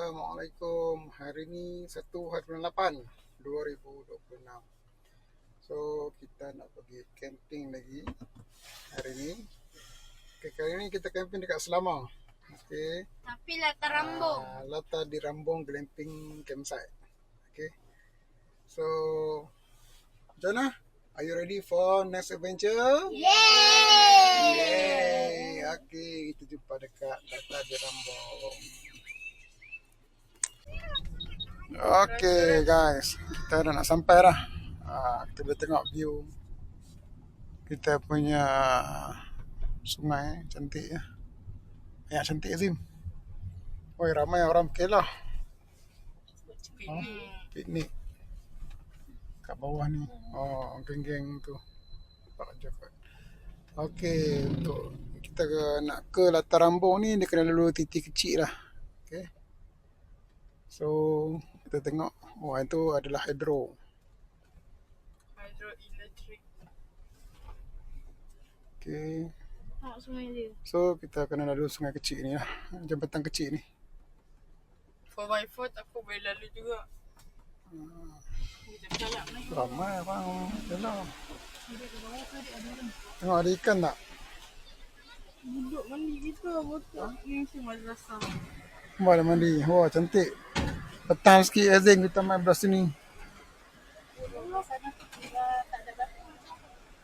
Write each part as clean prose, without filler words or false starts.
Assalamualaikum. Hari ni 1/8/2026. So kita nak pergi camping lagi hari ni. Okay, kali ni kita camping dekat Selama. Okay. Tapi latar Rambung. Latar di Rambung Glamping Campsite. Okay. So, Jonah, are you ready for next adventure? Yay! Yay! Okay, kita jumpa dekat latar di Rambung. Okay guys, kita dah nak sampai dah. Kita boleh tengok view kita punya sungai cantik ya. Banyak cantik Azim. Oi, ramai orang berkelah. Piknik kat bawah ni. Oh, geng-geng tu. Nampak je kot. Okay, untuk kita nak ke latar Rambung ni dia kena lalu titik kecil lah. Okay. So, kita tengok. Oh, itu adalah Hydroelectric. Okay. Sungai dia. So, kita kena lalu sungai kecil ni lah. Jambatan kecil ni. 4x4 aku boleh lalu juga. Ramai abang. Yalah. Tengok ada ikan tak? Duduk mandi kita betul. Ni si madrasah. Boleh mandi. Wah, cantik. Petang sikit Azim kita main belah sini.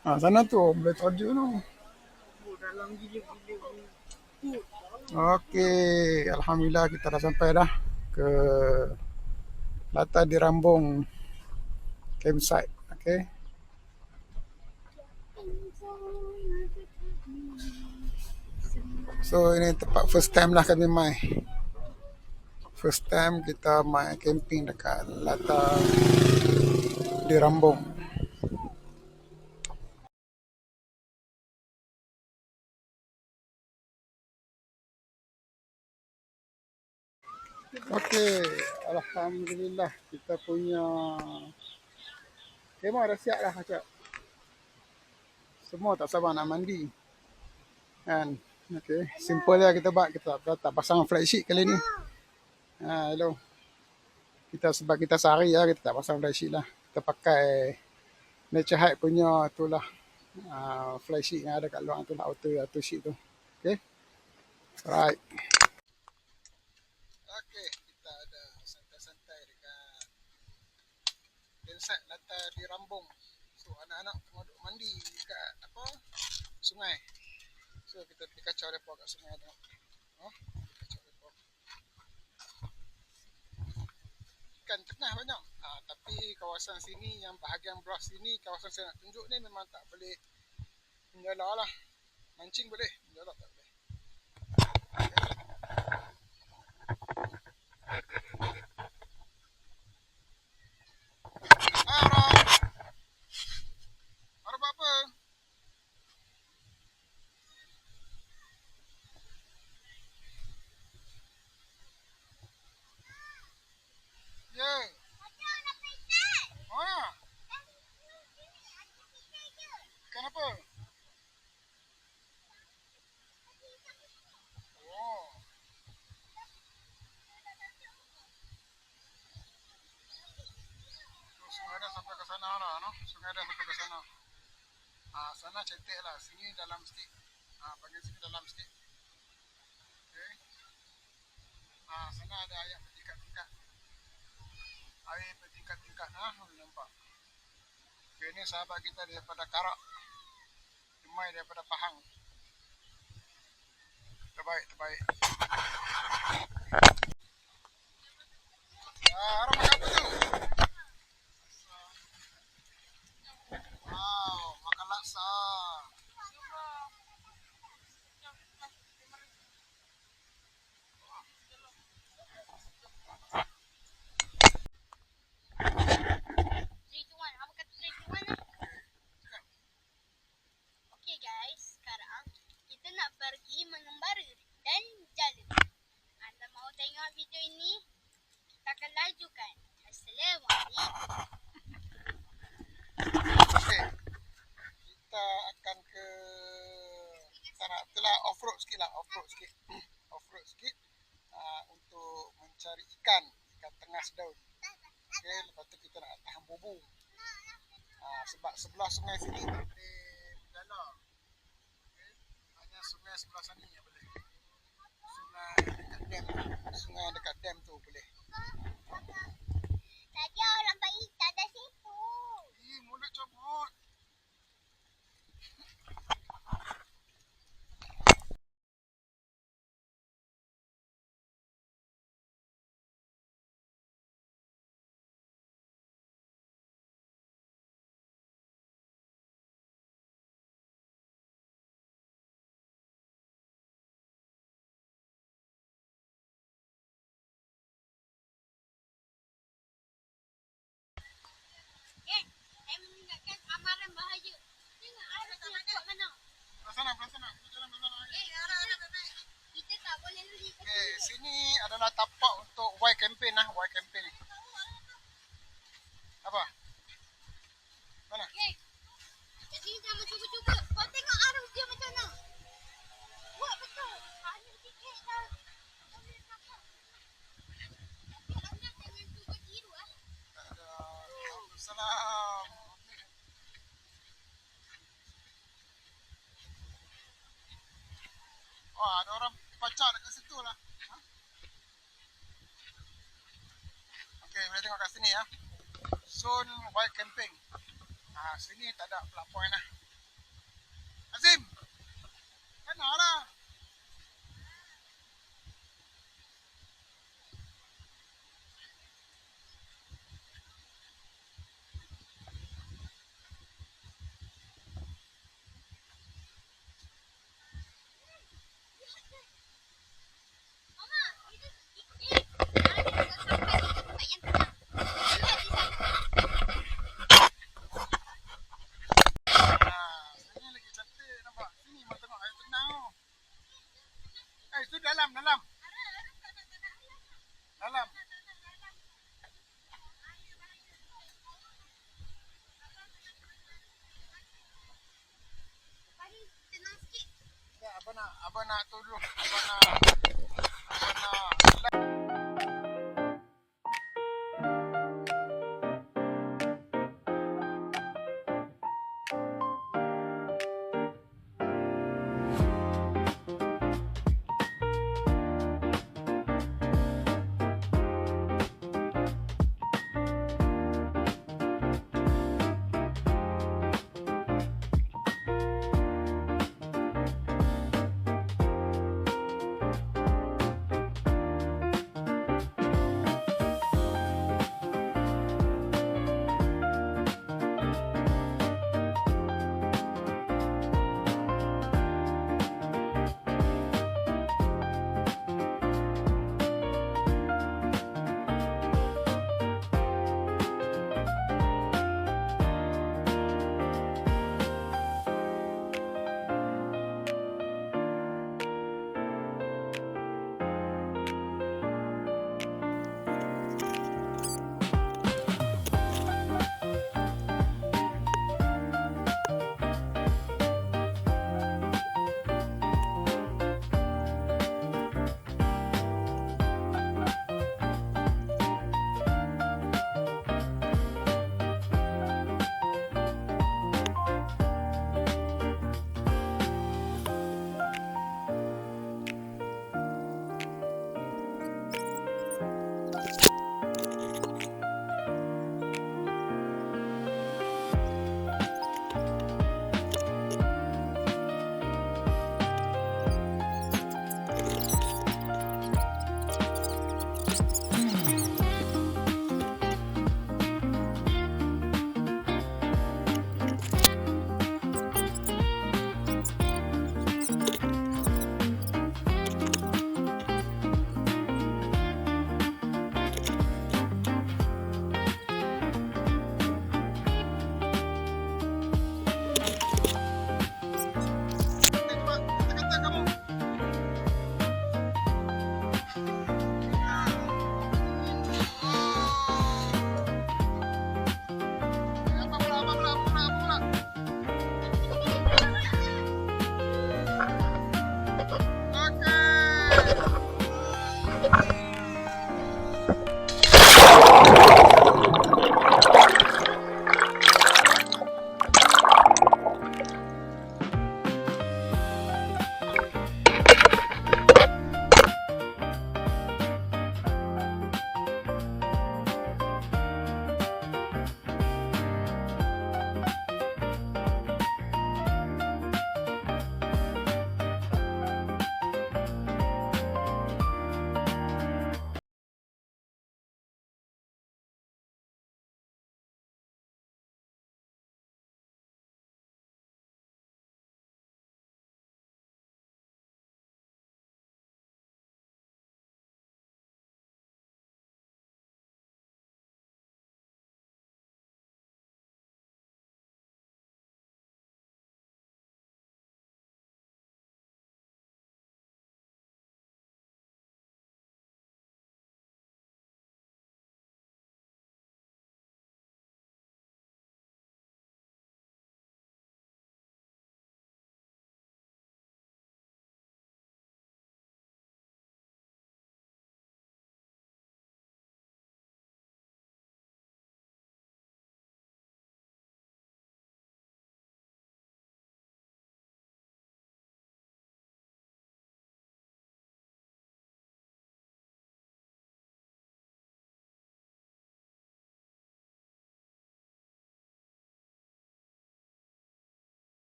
Sana tu boleh tajuk tu. Dalam gila-gila. Okey, alhamdulillah kita dah sampai dah ke latar di Rambung campsite. Okey. So ini tempat first time lah kami main. First time kita main camping dekat latar di Rambung. Okey, alhamdulillah kita punya kemah dah siap dah Acap. Semua tak sabar nak mandi. Kan? Okey, simple lah kita buat. Kita tak pasang flat sheet kali ni. Hello. Sebab kita sehari lah, kita tak pasang flat sheet lah. Kita pakai Nature Hike punya tu lah. Flat sheet yang ada kat luar tu lah, auto sheet tu. Okey. Alright. Okey, kita ada santai-santai dekat campsite latar di Rambung. So anak-anak tengah duduk mandi dekat sungai. So kita pergi kacau mereka kat sungai tu. Kacau mereka. Ikan tengah banyak. Tapi kawasan sini, yang bahagian bawah sini, kawasan saya nak tunjuk ni memang tak boleh menjala lah. Mancing boleh, menjala tak boleh. Orang buat apa? Ya. Kenapa? Sungai dah sampai ke sana lah, no? Sungai dah sampai ke sana. Sana cantik lah, sini dalam sikit. Bagian sini dalam sikit. Okay. Sana ada air bertingkat-tingkat. Air bertingkat-tingkat, boleh nampak. Okay, ni sahabat kita daripada Karak. Jemai daripada Pahang. Terbaik. Orang makan apa tu? Wow, makan laksa. Okay guys, sekarang kita nak pergi mengembara dan jalan. Anda mau tengok video ini? Kita akan lajukan. Assalamualaikum. Okay. Kita akan ke sana. Itulah off-road sikit lah. Off-road sikit. Untuk mencari mengas daun. Okey, lepas tu kita nak tahan bubu. Sebab sebelah sungai sini tak boleh berjalan. Okey, hanya sungai sebelah sini yang boleh. Sungai dekat dam tu boleh. Tadi orang bayi tak ada situ. Mulut comot. Saya mengingatkan amaran bahaya. Tengok arah dia kuat mana. Belah sana. Kita jalan belah sana. Kita tak boleh lari ke Okey, sini. sini adalah tapak untuk Y campaign lah, Y campaign ni. Apa? Mana? Okey. Jadi jangan cuba-cuba. Kau tengok arah dia macam mana. Buat betul. Hanya sikit dah. Tapi anda jangan cuba tiru lah. Salam. Wah, ada orang baca dekat situ lah. Okey, boleh tengok kat sini ya. Zone Y camping. Sini tak ada plug point lah. Azim. Mana lah? Mama, itu ada sampai di tempat yang tenang. Lihat di sana. Sini lagi cantik nampak. Sini mau tengok air tenang tu. Itu dalam. Dalam. Paling tenang sikit. Ya, abang nak tu dulu. Abang nak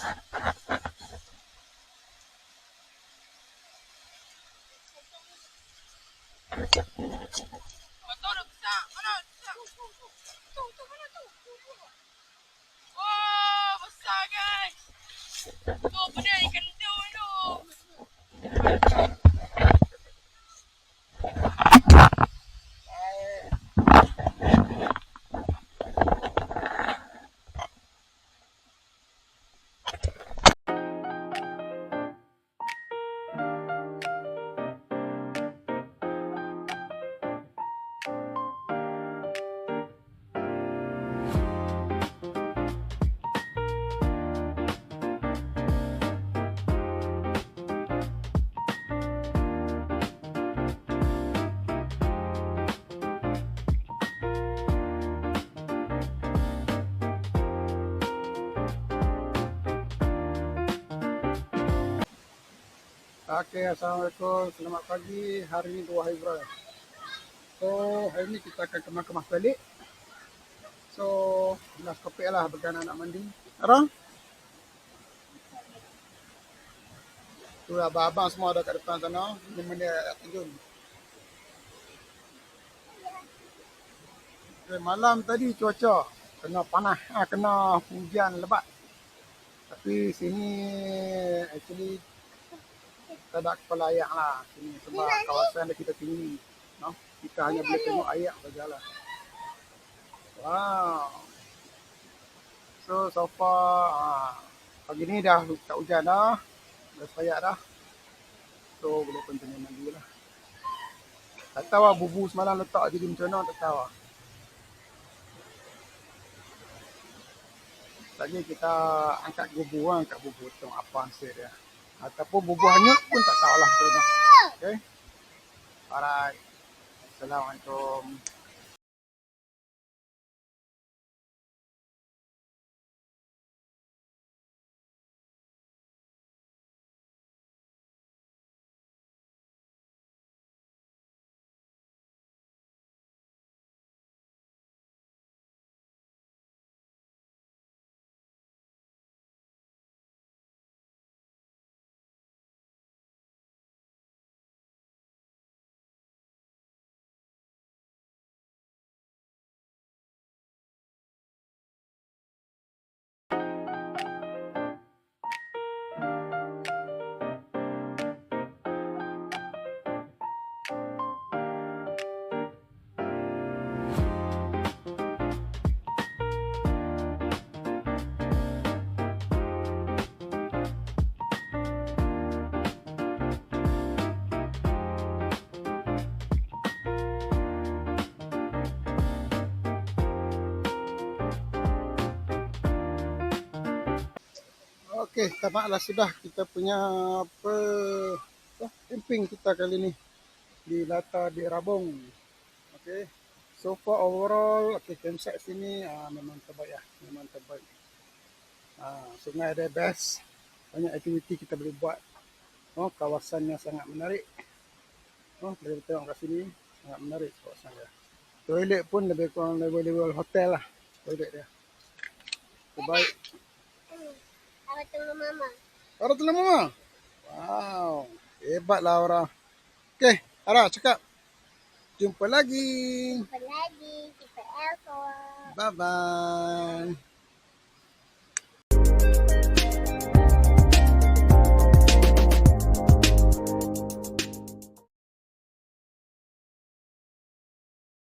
Betul dah besar. Mana besar? Tu, mana tu? Wah, besar guys. Tu, benda ikan dun tu. Okay, Assalamualaikum. Selamat pagi. Hari ini 2 Februari. So, hari ini kita akan kemas-kemas balik. So, last topik lah bagaimana nak mandi. Arang? Tu lah, abang-abang semua ada kat depan sana. Ini mandi air terjun. Okay, malam tadi cuaca kena panas, kena hujan lebat. Tapi sini actually tak ada kepala ayak lah sini sebab kawasan kita tinggi. No? Kita hanya boleh tengok ayak sajalah. Wow. So far pagi ni dah tak hujan dah. Dah sepayak dah. So boleh continue mandi lah. Tak tahu lah bubu semalam letak jadi macam mana, tak tahu lah. Lagi kita angkat bubu lah, angkat bubu tengok apa hasil dia. Ataupun bubu hanyut pun tak tahu lah macam mana. Okay. Alright. Assalamualaikum. Okey, tamatlah sudah kita punya camping kita kali ni di latar di Rabong. Okey. So far overall campsite sini memang terbaik lah, memang terbaik. Sungai ada best, banyak aktiviti kita boleh buat. Kawasannya sangat menarik. Boleh tengok kat sini, sangat menarik kawasan dia. Toilet pun lebih kurang level-level hotel lah toilet dia. Terbaik. Awak tengok mama. Ara tolong mama. Wow, hebatlah orang. Okey, Ara cakap. Jumpa lagi. Jumpa lagi. Kita Elko. Bye bye.